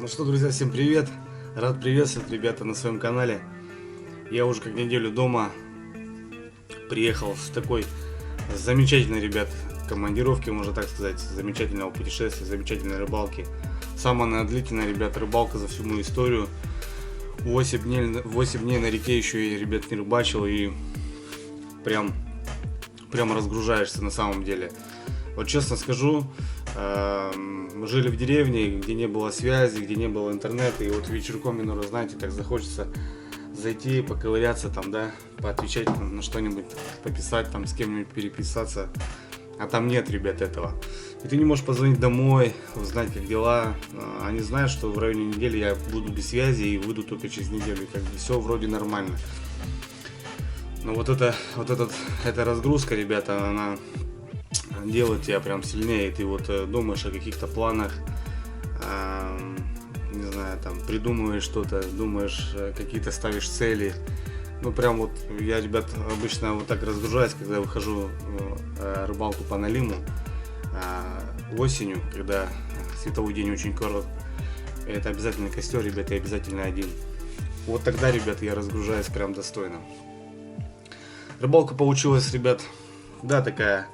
Ну что, друзья, всем привет! Рад приветствовать ребята на своем канале. Я уже как неделю дома. Приехал с такой замечательной, ребят, командировки, можно так сказать, замечательного путешествия, замечательной рыбалки. Самая она длительная, ребят, рыбалка за всю мою историю. 8 дней на реке еще и, ребят, не рыбачил, и прям разгружаешься на самом деле. Вот честно скажу, мы жили в деревне, где не было связи, где не было интернета, и вот вечерком, минура, знаете, так захочется зайти, поковыряться там, да, поотвечать на что-нибудь, пописать там, с кем-нибудь переписаться, а там нет, ребят, этого. И ты не можешь позвонить домой, узнать, как дела. Они знают, что в районе недели я буду без связи и выйду только через неделю, и как бы все вроде нормально. Но вот эта разгрузка, ребята, она делает тебя прям сильнее. Ты вот думаешь о каких-то планах, не знаю, там придумываешь что-то, думаешь, какие-то ставишь цели. Ну прям вот я, ребят, обычно вот так разгружаюсь, когда выхожу рыбалку по налиму осенью, когда световой день очень корот. Это обязательно костер, ребят, и обязательно один. Вот тогда, ребят, я разгружаюсь прям достойно. Рыбалка получилась, ребят, да, такая,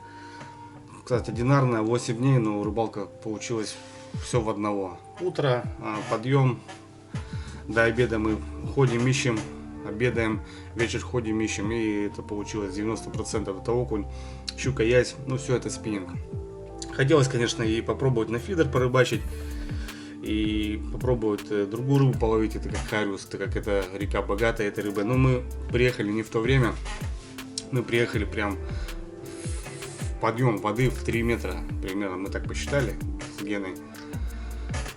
кстати, одинарная, 8 дней, но рыбалка получилась все в одного. Утро, подъем, до обеда мы ходим, ищем, обедаем, вечер ходим, ищем, и это получилось 90% это окунь, щука, язь, ну все это спиннинг. Хотелось, конечно, и попробовать на фидер порыбачить, и попробовать другую рыбу половить, это как хариус, так как это река богатая этой рыбой, но мы приехали не в то время, мы приехали прям подъем воды в 3 метра, примерно, мы так посчитали с Геной.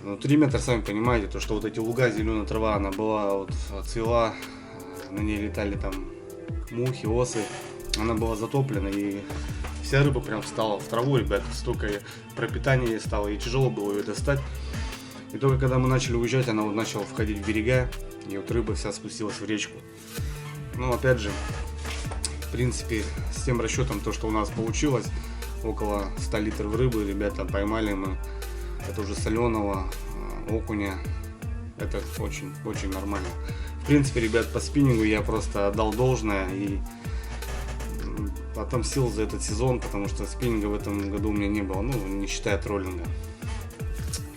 Ну, 3 метра, сами понимаете, то, что вот эти луга, зеленая трава, она была, вот, цвела, на ней летали там мухи, осы, она была затоплена, и вся рыба прям встала в траву, ребят, столько пропитания ей стало, и тяжело было ее достать. И только когда мы начали уезжать, она вот начала входить в берега, и вот рыба вся спустилась в речку. Ну, опять же, в принципе, с тем расчетом, то, что у нас получилось, около 100 литров рыбы, ребята, поймали мы, это уже соленого окуня, это очень нормально. В принципе, ребят, по спиннингу я просто отдал должное и отомстил за этот сезон, потому что спиннинга в этом году у меня не было, ну, не считая троллинга.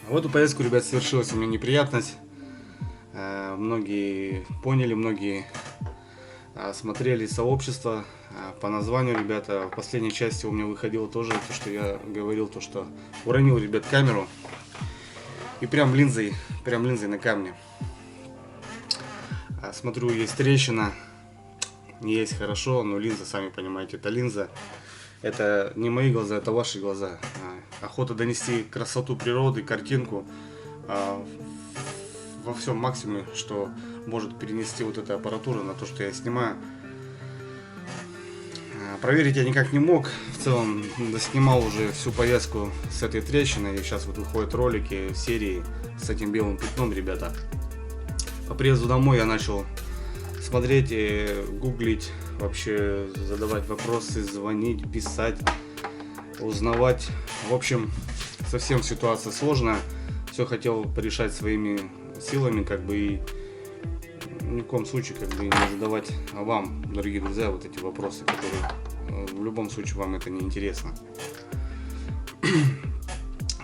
В эту поездку, ребят, совершилась у меня неприятность, многие поняли, многие смотрели сообщество. По названию, ребята, в последней части у меня выходило тоже то, что я говорил, то, что уронил, ребят, камеру и прям линзой на камне. Смотрю, есть трещина, есть хорошо, но линза, сами понимаете, это линза. Это не мои глаза, это ваши глаза. Охота донести красоту природы, картинку во всем максимуме, что может перенести вот эта аппаратура на то, что я снимаю. Проверить я никак не мог. В целом доснимал уже всю поездку с этой трещиной. И сейчас вот выходят ролики серии с этим белым пятном, ребята. По приезду домой я начал смотреть и гуглить, вообще задавать вопросы, звонить, писать, узнавать. В общем, совсем ситуация сложная. Все хотел порешать своими силами, как бы, и ни в коем случае как бы не задавать вам, дорогие друзья, вот эти вопросы, которые в любом случае вам это не интересно.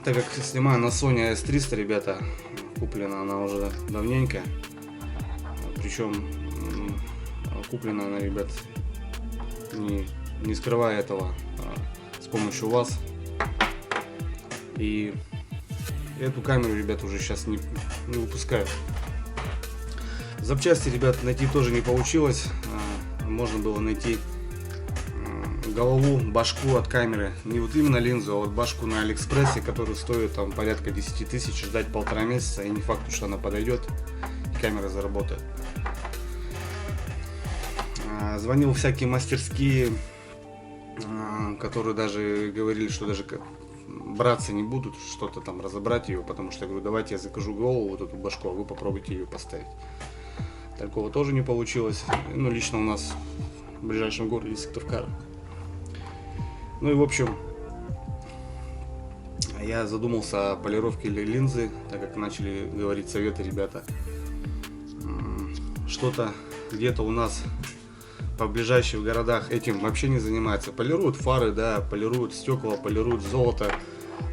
Так как снимаю на Sony S300, ребята, куплена она уже давненько, причем куплена она, ребят, не скрывая этого, с помощью вас. И эту камеру, ребят, уже сейчас не выпускают. Запчасти, ребят, найти тоже не получилось. Можно было найти голову, башку от камеры. Не вот именно линзу, а вот башку на Алиэкспрессе, которая стоит там порядка 10 тысяч. Ждать 1,5 месяца, и не факт, что она подойдет и камера заработает. Звонил всякие мастерские, которые даже говорили, что даже браться не будут, что-то там разобрать ее, потому что я говорю, давайте я закажу голову, вот эту башку, а вы попробуйте ее поставить. Такого тоже не получилось. Ну, лично у нас в ближайшем городе Сыктывкар. Ну и в общем, я задумался о полировке линзы, так как начали говорить советы ребята. Что-то где-то у нас по ближайших городах этим вообще не занимается. Полируют фары, да, полируют стекла, полируют золото,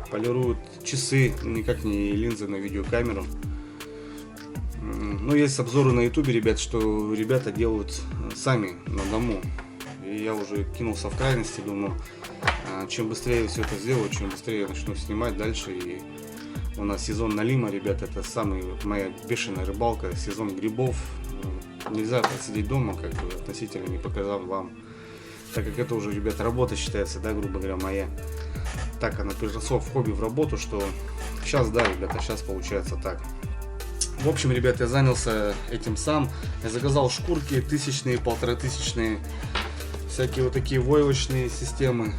полируют часы, никак не линзы на видеокамеру. Но есть обзоры на ютубе, ребят, что ребята делают сами на дому. И я уже кинулся в крайности, думаю, чем быстрее все это сделаю, чем быстрее начну снимать дальше. И у нас сезон налима, ребят, это моя бешеная рыбалка, сезон грибов. Нельзя сидеть дома, как бы, относительно не показав вам, так как это уже, ребят, работа считается, да, грубо говоря, моя. Так она переросла в хобби, в работу, что сейчас, да, ребята, сейчас получается так. В общем, ребят, я занялся этим сам. Я заказал шкурки тысячные, 1500, всякие вот такие войлочные системы.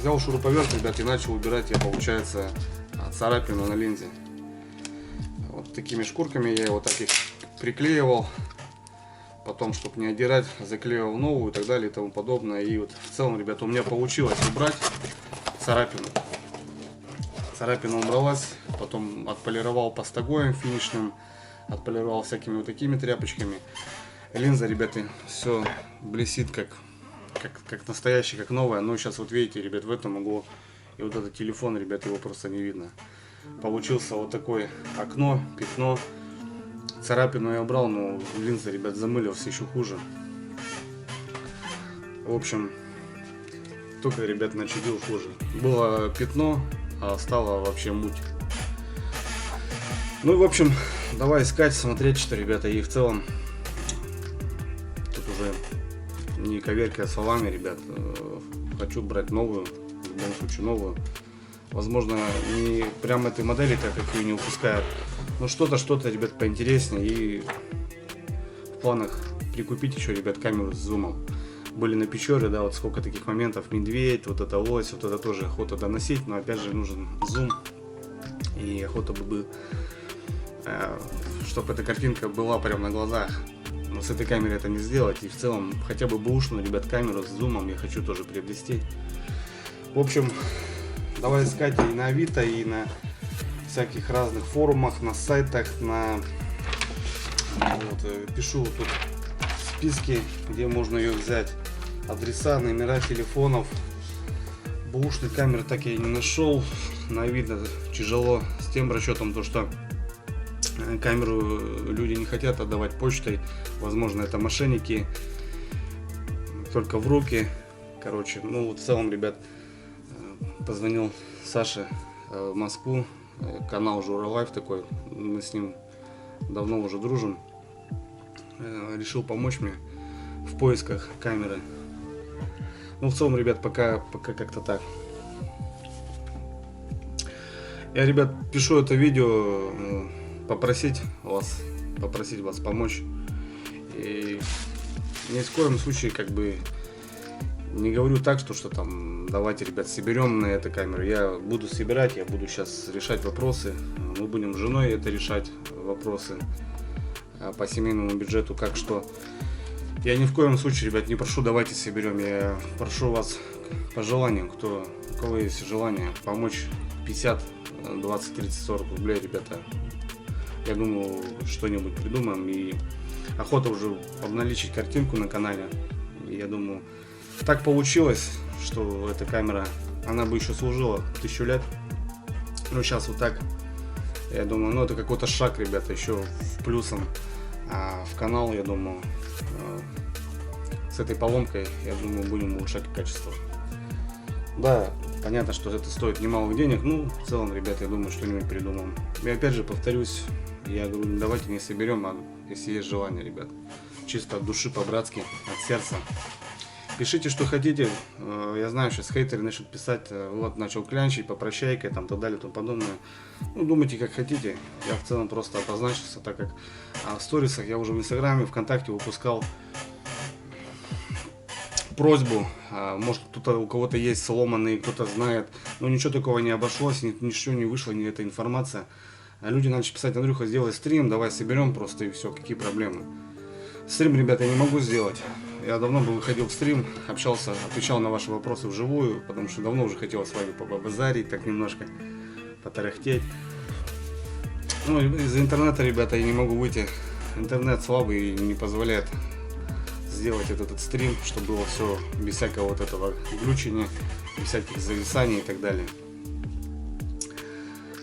Взял шуруповерт, ребят, и начал убирать я, получается, царапину на линзе. Вот такими шкурками я его так их приклеивал. Потом, чтобы не отдирать, заклеивал новую и так далее и тому подобное. И вот в целом, ребята, у меня получилось убрать царапину. Царапина убралась, потом отполировал пастогоем финишным, отполировал всякими вот такими тряпочками. Линза, ребята, все блестит как настоящая, как новая. Но сейчас вот видите, ребят, в этом углу и вот этот телефон, ребят, его просто не видно. Получился вот такое окно, пятно. Царапину я убрал, но линза, ребят, замылился еще хуже. В общем, только, ребят, начудил хуже. Было пятно, а стало вообще муть. Ну и, в общем, давай искать, смотреть, что, ребята, и в целом тут уже не коверкая словами, ребят, хочу брать новую, в любом случае новую. Возможно, не прям этой модели, так как ее не выпускают, но что-то, ребят, поинтереснее. И в планах прикупить еще, ребят, камеру с зумом. Были на Печоре, да, вот сколько таких моментов, медведь, вот это лось, вот это тоже охота доносить, но опять же нужен зум. И охота бы, чтобы эта картинка была прямо на глазах. Но с этой камерой это не сделать. И в целом, хотя бы бэушную, ребят, камеру с зумом я хочу тоже приобрести. В общем, давай искать и на Авито, и на всяких разных форумах, на сайтах, пишу тут списки, где можно ее взять, адреса, номера телефонов. Бэушной камеры так я и не нашел. На Авито тяжело с тем расчетом, то что камеру люди не хотят отдавать почтой. Возможно, это мошенники, только в руки. Короче, ну вот в целом, ребят, позвонил Саше в Москву, канал Жура Лайф такой, мы с ним давно уже дружим. Решил помочь мне в поисках камеры. Ну, в целом, ребят, пока как-то так. Я, ребят, пишу это видео, попросить вас помочь. И ни в коем случае, как бы, не говорю так, что там давайте, ребят, соберем на эту камеру. Я буду собирать, я буду сейчас решать вопросы. Мы будем с женой это решать вопросы по семейному бюджету, как что. Я ни в коем случае, ребят, не прошу давайте соберем. Я прошу вас по желанию, у кого есть желание помочь, 50, 20, 30, 40 рублей, ребята. Я думаю, что-нибудь придумаем. И охота уже обналичить картинку на канале. И я думаю, так получилось, что эта камера, она бы еще служила 1000 лет. Ну, сейчас вот так. Я думаю, ну, это какой-то шаг, ребята, еще в плюсом в канал, я думаю. С этой поломкой, я думаю, будем улучшать качество. Да, понятно, что это стоит немалых денег. Ну, в целом, ребята, я думаю, что-нибудь придумаем. И опять же, повторюсь, я говорю, давайте не соберем, а если есть желание, ребят. Чисто от души, по-братски, от сердца. Пишите, что хотите. Я знаю, сейчас хейтеры начнут писать, вот, начал клянчить, попрощайка, там, так далее, и тому подобное. Ну, думайте, как хотите. Я в целом просто обозначился, так как в сторисах я уже в Инстаграме, ВКонтакте выпускал просьбу. Может, кто-то, у кого-то есть сломанный, кто-то знает. Но ничего такого не обошлось, ничего не вышло, ни эта информация. Люди начали писать: Андрюха, сделай стрим, давай соберем просто, и все, какие проблемы. Стрим, ребята, я не могу сделать. Я давно бы выходил в стрим, общался, отвечал на ваши вопросы вживую, потому что давно уже хотел с вами побазарить, так немножко потарахтеть. Ну, из-за интернета, ребята, я не могу выйти. Интернет слабый и не позволяет сделать этот стрим, чтобы было все без всякого вот этого глючения, без всяких зависаний и так далее.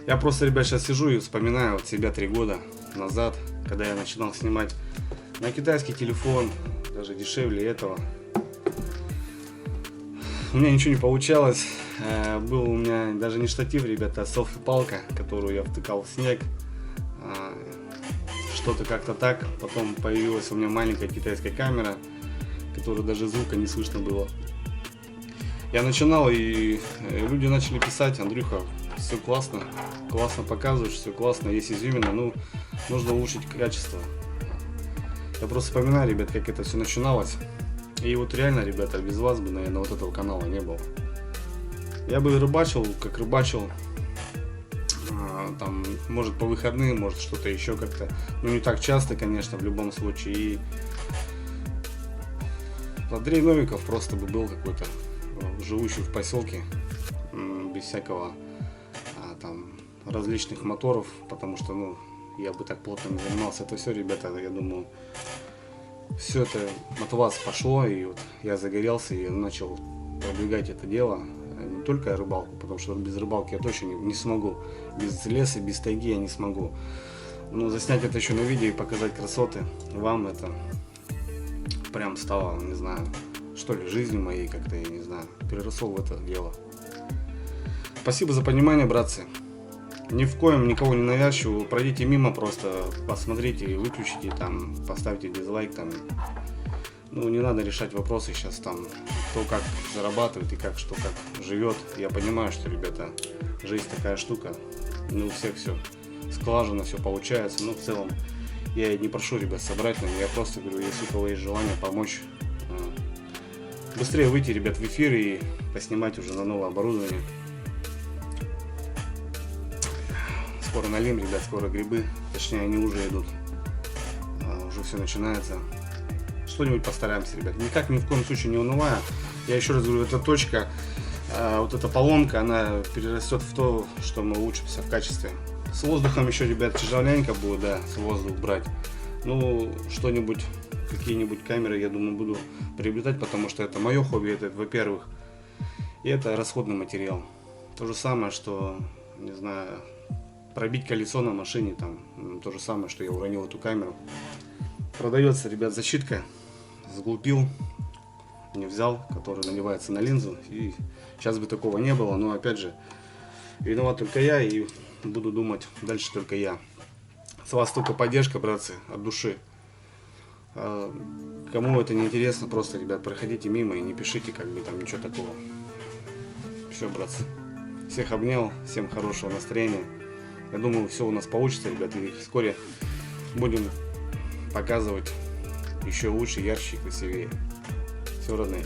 Я просто, ребят, сейчас сижу и вспоминаю вот себя 3 года назад, когда я начинал снимать на китайский телефон, даже дешевле этого. У меня ничего не получалось. Был у меня даже не штатив, ребята, а селфи-палка, которую я втыкал в снег. Что-то как-то так. Потом появилась у меня маленькая китайская камера, которой даже звука не слышно было. Я начинал, и люди начали писать: Андрюха, все классно, классно показываешь, все классно, есть изюмина, ну, нужно улучшить качество. Я просто вспоминаю, ребят, как это все начиналось. И вот реально, ребята, без вас бы, наверное, вот этого канала не было. Я бы рыбачил, как рыбачил, там, может, по выходным, может, что-то еще как-то. Ну, не так часто, конечно, в любом случае. И Андрей Новиков просто бы был какой-то, живущий в поселке, без всякого там различных моторов, потому что, ну, я бы так плотно не занимался. Это все, ребята, я думаю, все это от вас пошло, и вот я загорелся и начал продвигать это дело. Не только рыбалку, потому что без рыбалки я точно не смогу. Без леса, без тайги я не смогу. Но заснять это еще на видео и показать красоты вам, это прям стало, не знаю, что ли, жизнью моей как-то, я не знаю, переросло в это дело. Спасибо за понимание, братцы. Ни в коем никого не навязчиваю, пройдите мимо, просто посмотрите, выключите, там, поставьте дизлайк, там. Ну, не надо решать вопросы сейчас, там, кто как зарабатывает и как, что как живет. Я понимаю, что, ребята, жизнь такая штука, ну, у всех все сглажено, все получается, но в целом я не прошу, ребят, собрать на меня, я просто говорю, если у кого есть желание помочь, быстрее выйти, ребят, в эфир и поснимать уже на новое оборудование. Скоро налим, ребят, скоро грибы, точнее они уже идут, уже все начинается. Что-нибудь постараемся, ребят, никак ни в коем случае не унывая. Я еще раз говорю, эта точка, вот эта поломка, она перерастет в то, что мы улучшимся в качестве. С воздухом еще, ребят, тяжеленько будет, да, с воздух брать. Ну, что-нибудь, какие-нибудь камеры, я думаю, буду приобретать, потому что это мое хобби, это, во-первых, и это расходный материал. То же самое, что, не знаю, пробить колесо на машине, там, то же самое, что я уронил эту камеру. Продается, ребят, защитка, сглупил, не взял, которая наливается на линзу, и сейчас бы такого не было, но опять же, виноват только я, и буду думать дальше только я. С вас только поддержка, братцы, от души. Кому это не интересно, просто, ребят, проходите мимо и не пишите, как бы, там, ничего такого. Все, братцы, всех обнял, всем хорошего настроения. Я думаю, все у нас получится, ребят, и вскоре будем показывать еще лучше, ярче и красивее. Все, родные.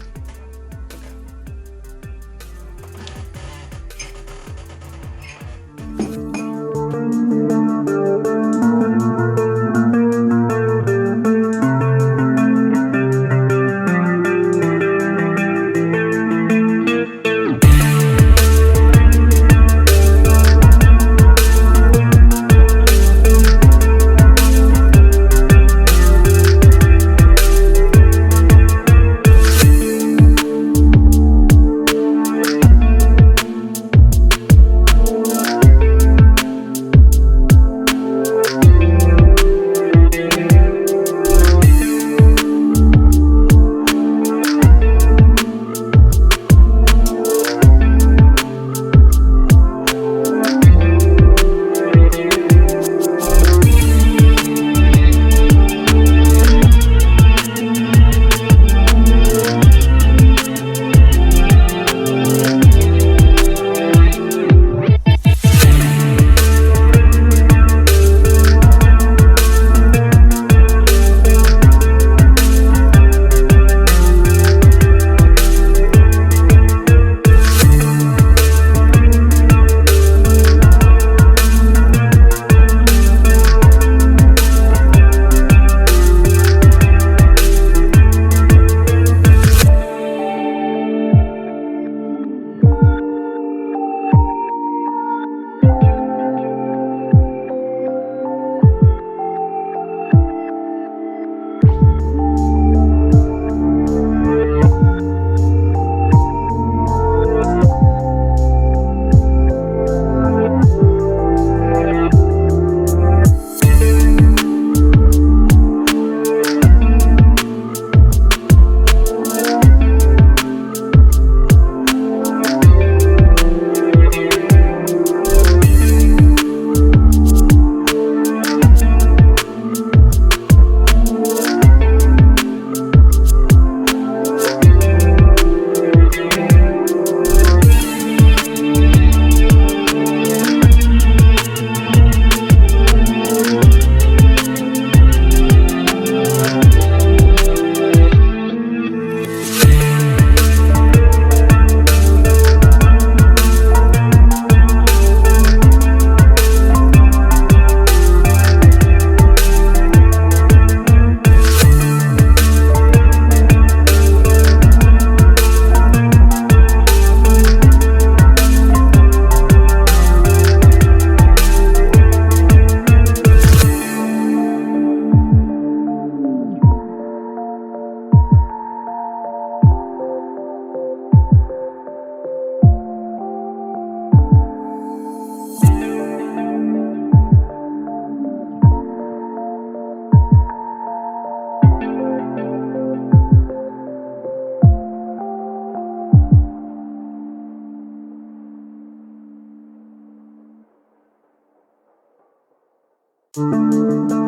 Пока.